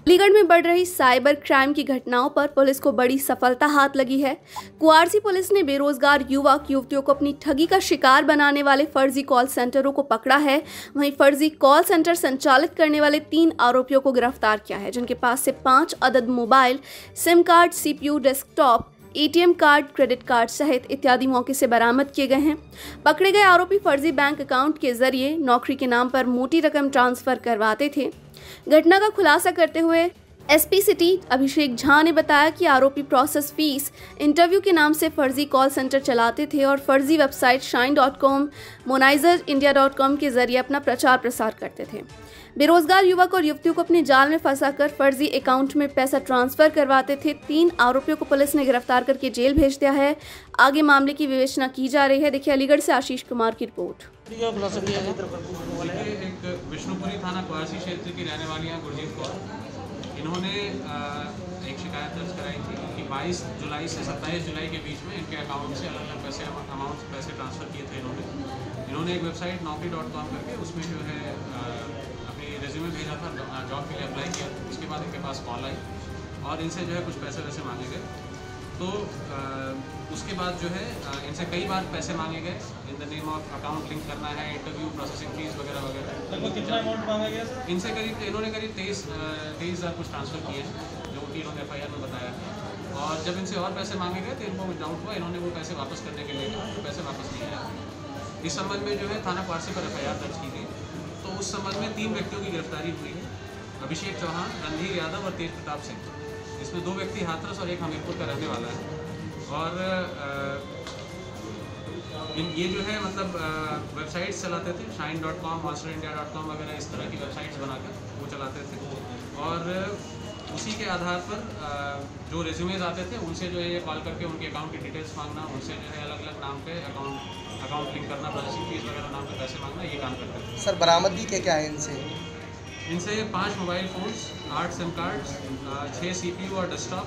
अलीगढ़ में बढ़ रही साइबर क्राइम की घटनाओं पर पुलिस को बड़ी सफलता हाथ लगी है। कुआरसी पुलिस ने बेरोजगार युवक युवतियों को अपनी ठगी का शिकार बनाने वाले फर्जी कॉल सेंटरों को पकड़ा है। वहीं फर्जी कॉल सेंटर संचालित करने वाले 3 आरोपियों को गिरफ्तार किया है, जिनके पास से 5 अदद mobile, SIM card, CPU, desktop, ATM card, credit card सहित इत्यादि मौके से बरामद किए गए हैं। पकड़े गए आरोपी फर्जी बैंक अकाउंट के जरिए नौकरी के नाम पर मोटी रकम ट्रांसफर करवाते थे। घटना का खुलासा करते हुए SP सिटी अभिषेक झा ने बताया कि आरोपी प्रोसेस फीस, इंटरव्यू के नाम से फर्जी कॉल सेंटर चलाते थे और फर्जी वेबसाइट shine.com, monizerindia.com के जरिए अपना प्रचार प्रसार करते थे। बेरोजगार युवक और युवतियों को अपने जाल में फंसाकर फर्जी अकाउंट में पैसा ट्रांसफर करवाते थे। 3 आरोपियों को पुलिस ने गिरफ्तार करके जेल भेज दिया है। आगे मामले की विवेचना की जा रही है। देखिए अलीगढ़ से आशीष कुमार की रिपोर्ट। एक विष्णुपुरी थाना कुआरसी क्षेत्र की रहने वाली हैं गुरजीत कौर। इन्होंने एक शिकायत दर्ज कराई थी कि 22 जुलाई से 27 जुलाई के बीच में इनके अकाउंट से अलग अलग पैसे ट्रांसफ़र किए थे। इन्होंने एक वेबसाइट naukri.com करके उसमें जो है अपनी रेज्यूमे भेजा था, जॉब के लिए अप्लाई किया। उसके बाद इनके पास कॉल आई और इनसे जो है कुछ पैसे वैसे मांगे गए। तो उसके बाद जो है इनसे कई बार पैसे मांगे गए in the name of account link करना है, इंटरव्यू, प्रोसेसिंग फीस वगैरह वगैरह। लगभग कितना अमाउंट मांगा गया सर? इनसे इन्होंने करीब 23,000 कुछ ट्रांसफ़र किए हैं, जो कि इन्होंने FIR में बताया। और जब इनसे और पैसे मांगे गए तो इनको डाउट हुआ, इन्होंने वो पैसे वापस करने के लिए कहा, तो पैसे वापस नहीं आए। इस संबंध में जो है थाना कुआरसी पर FIR दर्ज की गई। तो उस संबंध में 3 व्यक्तियों की गिरफ्तारी हुई है, अभिषेक चौहान, रणधीर यादव और तेज प्रताप सिंह। इसमें 2 व्यक्ति हाथरस और एक हमीरपुर का रहने वाला है। और ये जो है मतलब वेबसाइट्स चलाते थे, shine.com, monizerindia.com वगैरह इस तरह की वेबसाइट्स बनाकर वो चलाते थे। और उसी के आधार पर जो रेज्यूमेज आते थे उनसे जो है ये कॉल करके उनके अकाउंट की डिटेल्स मांगना, उनसे जो है अलग अलग नाम पे अकाउंट लिंक करना, प्रोसेसिंग फीस वगैरह नाम पे पैसे मांगना, ये काम करते थे। सर बरामदगी क्या है इनसे 5 mobile phones, 8 SIM cards, 6 CPU और desktop,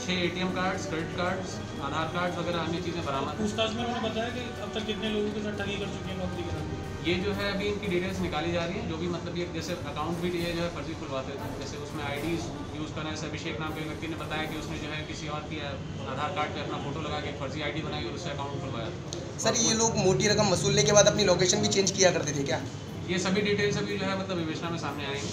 6 ATM cards, credit cards, Aadhaar card वगैरह अन्य चीज़ें बरामद। पूछताछ में उन्होंने बताया कि अब तक कितने लोगों के साथ ठगी कर चुके हैं नौकरी के नाम पे? ये जो है अभी इनकी डिटेल्स निकाली जा रही है। जो भी मतलब ये जैसे अकाउंट भी ये जो है फर्जी खुलवाते थे, जैसे उसमें IDs यूज़ करना। जैसे अभिषेक नाम के व्यक्ति ने बताया कि उसने जो है किसी और की आधार कार्ड पे अपना फोटो लगा के फर्जी ID बनाई और उससे अकाउंट खुलवाया। सर ये लोग मोटी रकम वसूलने के बाद अपनी लोकेशन भी चेंज किया करते थे क्या? ये सभी डिटेल्स अभी जो है मतलब विवेचना में सामने आएंगी।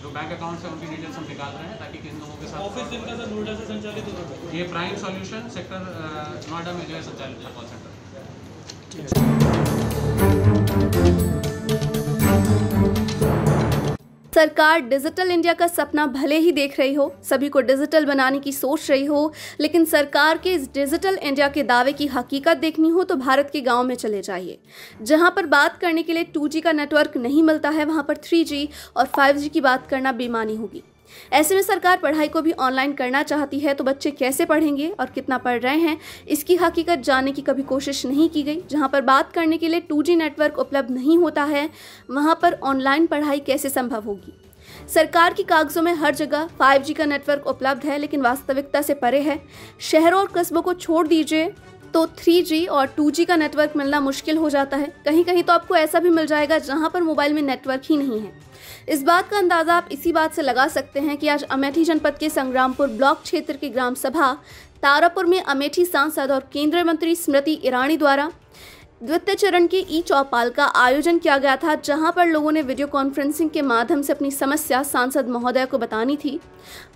जो बैंक अकाउंट्स हैं उनकी डिटेल्स हम निकाल रहे हैं ताकि किन लोगों के साथ। ऑफिस इनका सर नोएडा से संचालित होता है? ये प्राइम सॉल्यूशन सेक्टर नोएडा में जो है संचालित है कॉल सेंटर। सरकार डिजिटल इंडिया का सपना भले ही देख रही हो, सभी को डिजिटल बनाने की सोच रही हो, लेकिन सरकार के इस डिजिटल इंडिया के दावे की हकीकत देखनी हो तो भारत के गांव में चले जाइए। जहां पर बात करने के लिए 2G का नेटवर्क नहीं मिलता है, वहां पर 3G और 5G की बात करना बेमानी होगी। ऐसे में सरकार पढ़ाई को भी ऑनलाइन करना चाहती है, तो बच्चे कैसे पढ़ेंगे और कितना पढ़ रहे हैं, इसकी हकीकत जानने की कभी कोशिश नहीं की गई। जहां पर बात करने के लिए 2G नेटवर्क उपलब्ध नहीं होता है, वहां पर ऑनलाइन पढ़ाई कैसे संभव होगी। सरकार की कागजों में हर जगह 5G का नेटवर्क उपलब्ध है, लेकिन वास्तविकता से परे है। शहरों और कस्बों को छोड़ दीजिए तो 3G और 2G का नेटवर्क मिलना मुश्किल हो जाता है। कहीं कहीं तो आपको ऐसा भी मिल जाएगा जहां पर मोबाइल में नेटवर्क ही नहीं है। इस बात का अंदाजा आप इसी बात से लगा सकते हैं कि आज अमेठी जनपद के संग्रामपुर ब्लॉक क्षेत्र की ग्राम सभा तारापुर में अमेठी सांसद और केंद्रीय मंत्री स्मृति ईरानी द्वारा द्वितीय चरण के ई-चौपाल का आयोजन किया गया था, जहां पर लोगों ने वीडियो कॉन्फ्रेंसिंग के माध्यम से अपनी समस्या सांसद महोदय को बतानी थी।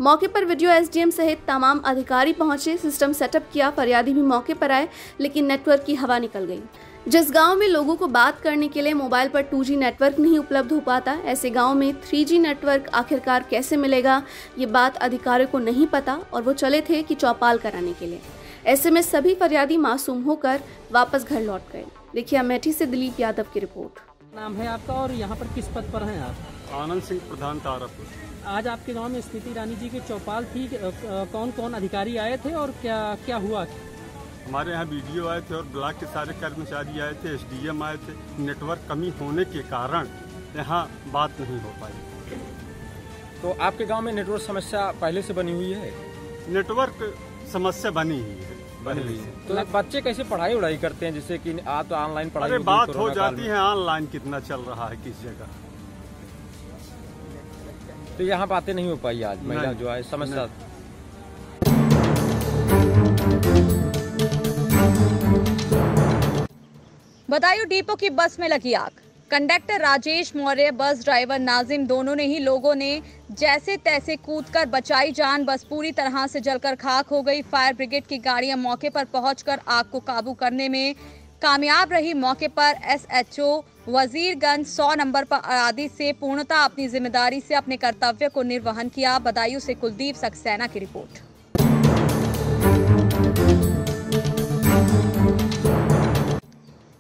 मौके पर वीडियो SDM सहित तमाम अधिकारी पहुंचे, सिस्टम सेटअप किया, फरियादी भी मौके पर आए, लेकिन नेटवर्क की हवा निकल गई। जिस गांव में लोगों को बात करने के लिए मोबाइल पर 2G नेटवर्क नहीं उपलब्ध हो पाता, ऐसे गांव में 3G नेटवर्क आखिरकार कैसे मिलेगा, ये बात अधिकारियों को नहीं पता और वो चले थे कि चौपाल कराने के लिए। ऐसे में सभी फरियादी मासूम होकर वापस घर लौट गए। देखिए अमेठी से दिलीप यादव की रिपोर्ट। नाम है आपका और यहाँ पर किस पद पर हैं आप? आनंद सिंह प्रधान तारापुर। आज आपके गांव में स्मृति ईरानी जी की चौपाल थी, कौन कौन अधिकारी आए थे और क्या क्या हुआ? हमारे यहाँ BDO आए थे और ब्लॉक के सारे कर्मचारी आए थे, SDM आए थे। नेटवर्क कमी होने के कारण यहाँ बात नहीं हो पाई। तो आपके गांव में नेटवर्क समस्या पहले से बनी हुई है? नेटवर्क समस्या बनी हुई है, पहले से। तो बच्चे कैसे पढ़ाई उड़ाई करते हैं, जिससे कि आज तो ऑनलाइन पढ़ाई अरे होगी बात हो कोरोना काल जाती में। है ऑनलाइन कितना चल रहा है किस जगह। तो यहाँ बातें नहीं हो पाई आज, महिला नहीं। जो है समस्या। बदायूं डिपो की बस में लगी आग। Conductor Rajesh Maurya, bus driver Nazim, दोनों ने ही लोगों ने जैसे तैसे कूदकर बचाई जान। बस पूरी तरह से जलकर खाक हो गई। फायर ब्रिगेड की गाड़ियां मौके पर पहुंचकर आग को काबू करने में कामयाब रही। मौके पर एसएचओ वजीरगंज 100 नंबर पर आदि से पूर्णतः अपनी जिम्मेदारी से अपने कर्तव्य को निर्वहन किया। बदायूं से कुलदीप सक्सेना की रिपोर्ट।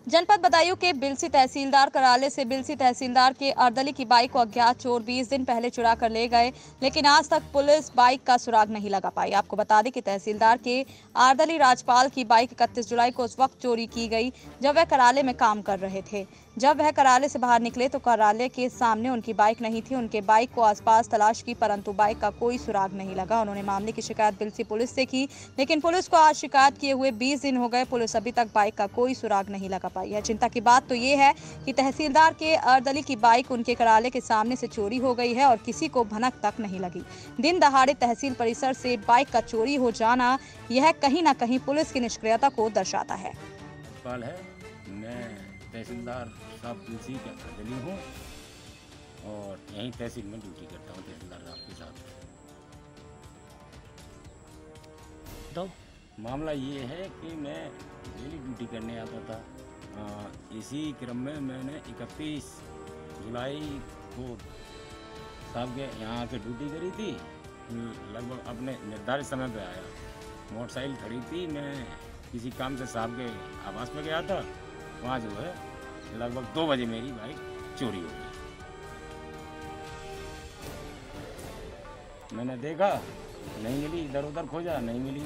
जनपद बदायूं के बिलसी तहसीलदार कराले से बिलसी तहसीलदार के अर्दली की बाइक को अज्ञात चोर 20 दिन पहले चुरा कर ले गए, लेकिन आज तक पुलिस बाइक का सुराग नहीं लगा पाई। आपको बता दें कि तहसीलदार के अर्दली राजपाल की बाइक 31 जुलाई को उस वक्त चोरी की गई जब वह कराले में काम कर रहे थे। जब वह कराले से बाहर निकले तो कराले के सामने उनकी बाइक नहीं थी। उनके बाइक को आसपास तलाश की, परंतु बाइक का कोई सुराग नहीं लगा। उन्होंने मामले की शिकायत बिलसी पुलिस से की, लेकिन पुलिस को आज शिकायत किए हुए 20 दिन हो गए, पुलिस अभी तक बाइक का कोई सुराग नहीं लगा पाई है। चिंता की बात तो ये है कि तहसीलदार के अर्दली की बाइक उनके कराले के सामने से चोरी हो गई है और किसी को भनक तक नहीं लगी। दिन दहाड़े तहसील परिसर से बाइक का चोरी हो जाना, यह कहीं न कहीं पुलिस की निष्क्रियता को दर्शाता है। मैं तहसीलदार साहब तुलसी का अर्दली हूँ और यहीं तहसील में ड्यूटी करता हूँ तहसीलदार साहब के साथ। तो मामला ये है कि मैं डेली ड्यूटी करने आता था। इसी क्रम में मैंने 31 जुलाई को साहब के यहाँ आके ड्यूटी करी थी। लगभग अपने निर्धारित समय पे आया। मोटरसाइकिल खड़ी थी, मैं किसी काम से साहब के आवास में गया था। वहाँ जो है लगभग 2 बजे मेरी बाइक चोरी हो गई। मैंने देखा नहीं मिली, इधर उधर खोजा नहीं मिली।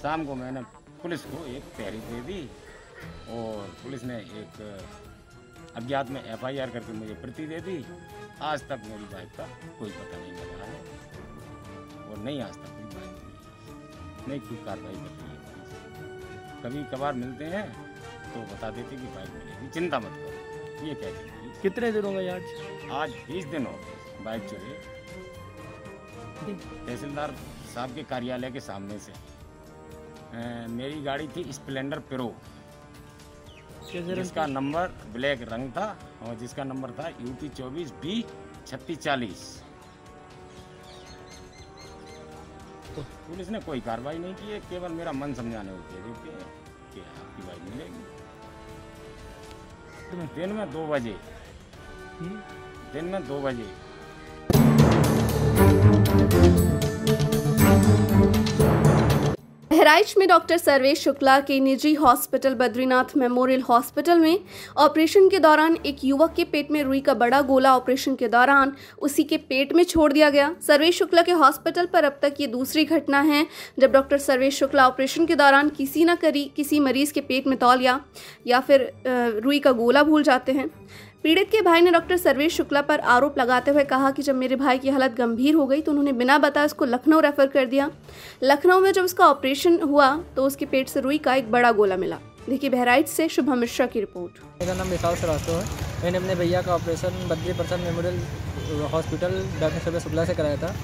शाम को मैंने पुलिस को एक तहरीर दे दी और पुलिस ने एक अज्ञात में FIR करके मुझे प्रति दे दी। आज तक मेरी बाइक का कोई पता नहीं लगा है और नहीं आज तक कोई बाइक नहीं कोई कार्रवाई कर रही है। कभी कभार मिलते हैं तो बता देते कि बाइक मिलेगी, चिंता मत करो, ये कहते हैं। कितने दिन हो गए आज 20 दिन हो गए बाइक चोरी। तहसीलदार साहब के कार्यालय के सामने से मेरी गाड़ी थी स्प्लेंडर प्रो, जिसका नंबर ब्लैक रंग था और जिसका नंबर था UP 24 B 3640। तो पुलिस ने कोई कार्रवाई नहीं की है, केवल मेरा मन समझाने होते हैं कि आपकी बाइक मिलेगी। दिन में 2 बजे दिन में 2 बजे बहराइच में डॉक्टर सर्वेश शुक्ला के निजी हॉस्पिटल बद्रीनाथ मेमोरियल हॉस्पिटल में ऑपरेशन के दौरान एक युवक के पेट में रुई का बड़ा गोला ऑपरेशन के दौरान उसी के पेट में छोड़ दिया गया। सर्वेश शुक्ला के हॉस्पिटल पर अब तक ये दूसरी घटना है जब डॉक्टर सर्वेश शुक्ला ऑपरेशन के दौरान किसी मरीज के पेट में तौलिया या फिर रुई का गोला भूल जाते हैं। पीड़ित के भाई ने डॉक्टर सर्वेश शुक्ला पर आरोप लगाते हुए कहा कि जब मेरे भाई की हालत गंभीर हो गई तो उन्होंने बिना बताए उसको लखनऊ रेफर कर दिया। लखनऊ में जब उसका ऑपरेशन हुआ तो उसके पेट से रुई का एक बड़ा गोला मिला। देखिए बहराइच से शुभम मिश्रा की रिपोर्ट। मेरा नाम विशाल श्रीवास्तव है। मैंने अपने भैया का operation Badri Prasad memorial hospital doctor Sarvesh Shukla से कराया था,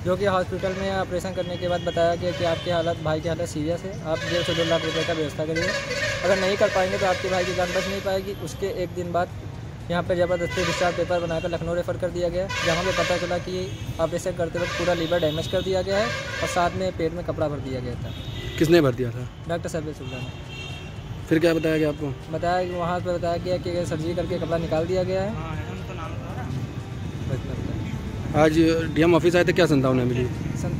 जो कि हॉस्पिटल में ऑपरेशन करने के बाद बताया गया कि आपकी हालत, भाई की हालत सीरियस है, आप 1.5 से 2 लाख रुपये का व्यवस्था करिए। अगर नहीं कर पाएंगे तो आपके भाई की जान बच नहीं पाएगी। उसके एक दिन बाद यहाँ पर ज़बरदस्ती डिस्चार्ज पेपर बनाकर लखनऊ रेफ़र कर दिया गया, जहाँ पे पता चला कि ऑपरेशन करते वक्त पूरा लीवर डैमेज कर दिया गया है और साथ में पेट में कपड़ा भर दिया गया था। किसने भर दिया था? डॉक्टर सर्वेश शुक्ला ने। फिर क्या बताया गया आपको? बताया कि वहाँ पर बताया गया कि सर्जरी करके कपड़ा निकाल दिया गया है। आज DM ऑफिस आए थे, क्या संतावना मिली?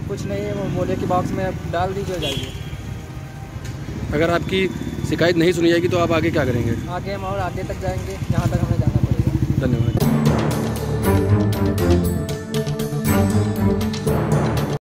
कुछ नहीं, वो बोले कि बॉक्स में डाल दीजिए जाइए। अगर आपकी शिकायत नहीं सुनी जाएगी तो आप आगे क्या करेंगे? आगे हम और आगे तक जाएंगे, जहाँ तक हमें जाना पड़ेगा। धन्यवाद।